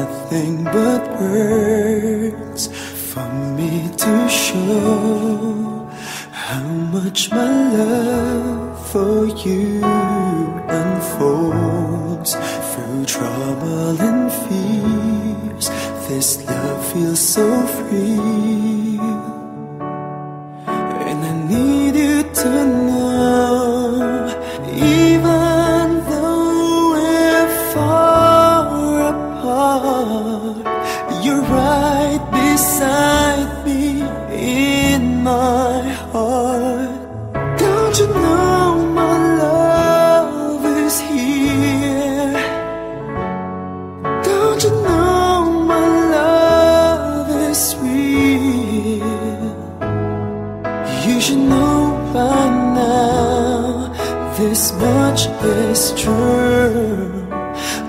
nothing but words for me to show how much my love for you unfolds through trouble and fears. This love feels so free, and I need you to know, even though we're far apart, you're right beside me in my heart. Don't you know my love is here? Don't you know my love is real? You should know by now, this much is true.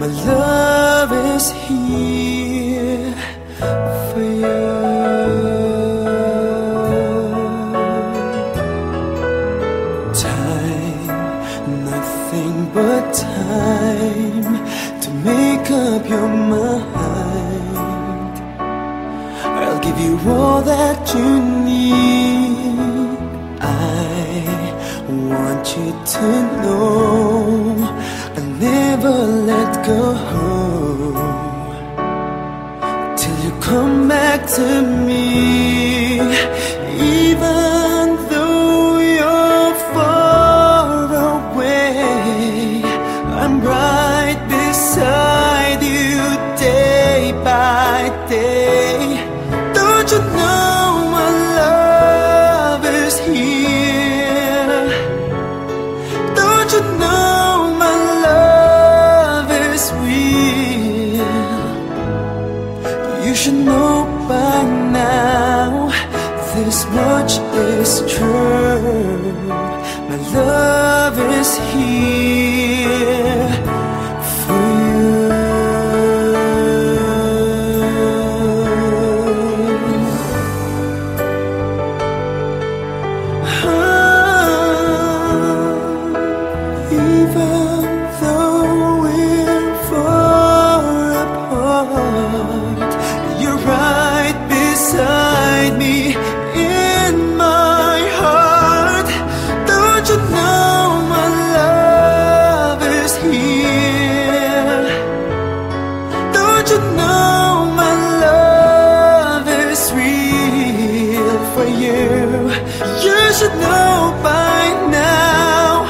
My love is here for you. Nothing but time to make up your mind. I'll give you all that you need. I want you to know I'll never let go till you come back to me. Even though you're far away, I'm right beside you day by day. Don't you know my love is here? Don't you know my love is real? You should know by now, this much is true. My love is here for you. Even though we're far apart, you're right beside me in my heart. Don't you know my love is here? Don't you know my love is real for you? You should know by now,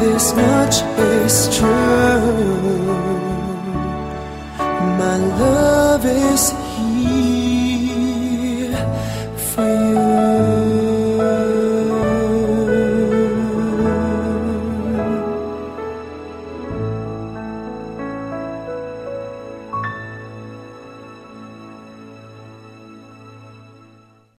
this much is true. My love is here.